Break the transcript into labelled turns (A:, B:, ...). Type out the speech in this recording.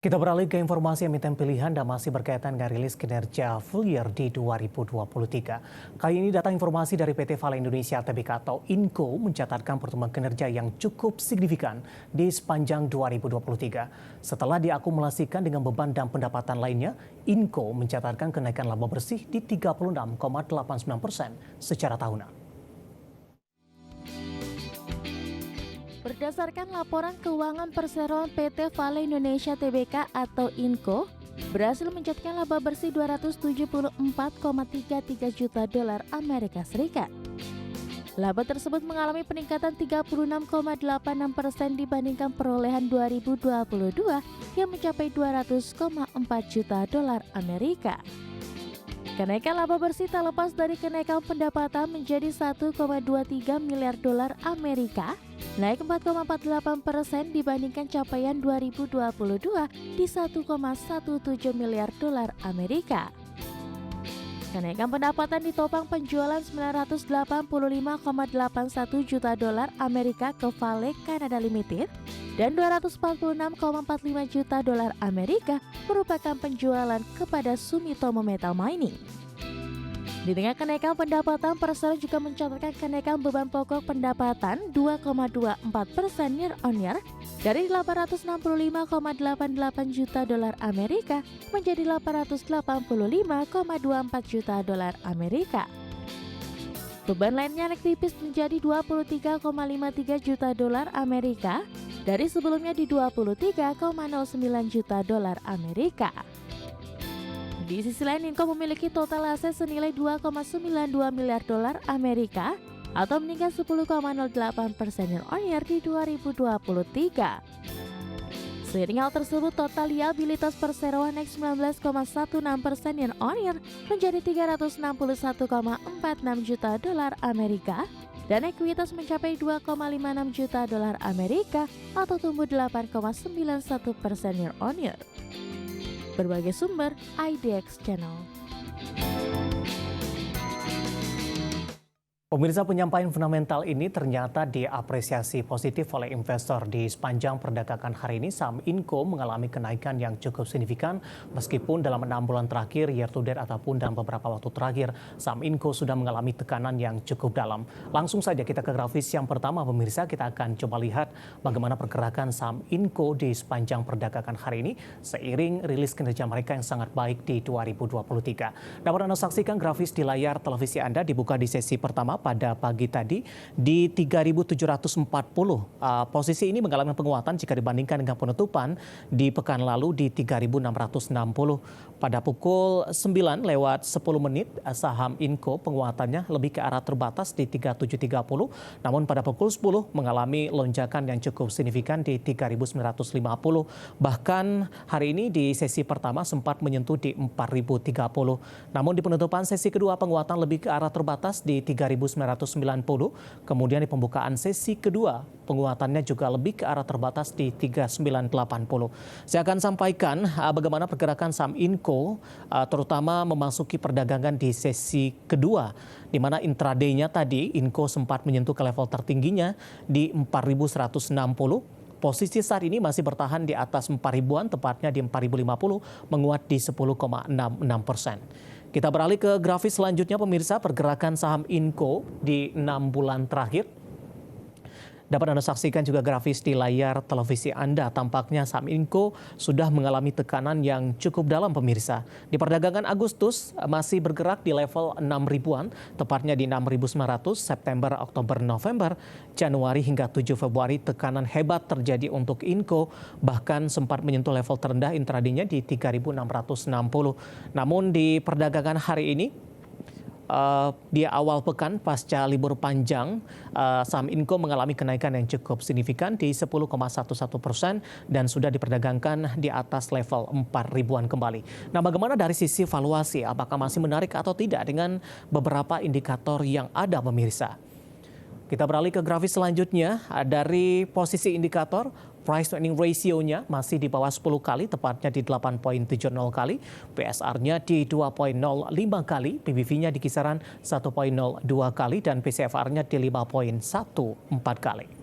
A: Kita beralih ke informasi emiten pilihan dan masih berkaitan dengan rilis kinerja full year di 2023. Kali ini data informasi dari PT Vale Indonesia Tbk atau INCO mencatatkan pertumbuhan kinerja yang cukup signifikan di sepanjang 2023. Setelah diakumulasikan dengan beban dan pendapatan lainnya, INCO mencatatkan kenaikan laba bersih di 36,89% secara tahunan.
B: Berdasarkan laporan keuangan perseroan PT Vale Indonesia Tbk atau INCO, berhasil mencatatkan laba bersih 274,33 juta dolar Amerika Serikat. Laba tersebut mengalami peningkatan 36,86% dibandingkan perolehan 2022 yang mencapai 200,4 juta dolar Amerika. Kenaikan laba bersih tak lepas dari kenaikan pendapatan menjadi 1,23 miliar dolar Amerika, naik 4,48% dibandingkan capaian 2022 di 1,17 miliar dolar Amerika. Kenaikan pendapatan ditopang penjualan 985,81 juta dolar Amerika ke Vale Canada Limited dan 246,45 juta dolar Amerika merupakan penjualan kepada Sumitomo Metal Mining. Di tengah kenaikan pendapatan, perusahaan juga mencatatkan kenaikan beban pokok pendapatan 2,24% year on year dari 865,88 juta dolar Amerika menjadi 885,24 juta dolar Amerika. Beban lainnya naik tipis menjadi 23,53 juta dolar Amerika dari sebelumnya di 23,09 juta dolar Amerika. Di sisi lain, INCO memiliki total aset senilai 2,92 miliar dolar Amerika atau meningkat 10,08% year on year di 2023. Seiring hal tersebut, total liabilitas perseroan naik 19,16% year on year menjadi 361,46 juta dolar Amerika dan ekuitas mencapai 2,56 juta dolar Amerika atau tumbuh 8,91% year on year. Berbagai sumber IDX Channel.
A: Pemirsa, penyampaian fundamental ini ternyata diapresiasi positif oleh investor. Di sepanjang perdagangan hari ini, saham INCO mengalami kenaikan yang cukup signifikan meskipun dalam 6 bulan terakhir, year to date ataupun dalam beberapa waktu terakhir, saham INCO sudah mengalami tekanan yang cukup dalam. Langsung saja kita ke grafis yang pertama, pemirsa. Kita akan coba lihat bagaimana pergerakan saham INCO di sepanjang perdagangan hari ini seiring rilis kinerja mereka yang sangat baik di 2023. Dapat Anda saksikan grafis di layar televisi Anda dibuka di sesi pertama pada pagi tadi di 3.740. Posisi ini mengalami penguatan jika dibandingkan dengan penutupan di pekan lalu di 3.660. Pada pukul 9 lewat 10 menit, saham INCO penguatannya lebih ke arah terbatas di 3.730. Namun pada pukul 10 mengalami lonjakan yang cukup signifikan di 3.950. Bahkan hari ini di sesi pertama sempat menyentuh di 4.030. Namun di penutupan sesi kedua penguatan lebih ke arah terbatas di 3.990. Kemudian di pembukaan sesi kedua penguatannya juga lebih ke arah terbatas di 3.980. Saya akan sampaikan bagaimana pergerakan saham INCO terutama memasuki perdagangan di sesi kedua, di mana intraday-nya tadi INCO sempat menyentuh ke level tertingginya di 4.160. Posisi saat ini masih bertahan di atas 4.000-an, tepatnya di 4.050, menguat di 10,66%. Kita beralih ke grafis selanjutnya, pemirsa. Pergerakan saham INCO di 6 bulan terakhir. Dapat Anda saksikan juga grafis di layar televisi Anda. Tampaknya saham INCO sudah mengalami tekanan yang cukup dalam, pemirsa. Di perdagangan Agustus masih bergerak di level 6.000-an, tepatnya di 6.900, September, Oktober, November, Januari hingga 7 Februari tekanan hebat terjadi untuk INCO, bahkan sempat menyentuh level terendah intraday-nya di 3.660. Namun di perdagangan hari ini, di awal pekan pasca libur panjang, saham INCO mengalami kenaikan yang cukup signifikan di 10,11% dan sudah diperdagangkan di atas level 4.000-an kembali. Nah, bagaimana dari sisi valuasi? Apakah masih menarik atau tidak dengan beberapa indikator yang ada, pemirsa? Kita beralih ke grafis selanjutnya. Dari posisi indikator, price to earning ratio-nya masih di bawah 10 kali, tepatnya di 8,70 kali. PSR-nya di 2,05 kali, PBV-nya di kisaran 1,02 kali, dan PCFR-nya di 5,14 kali.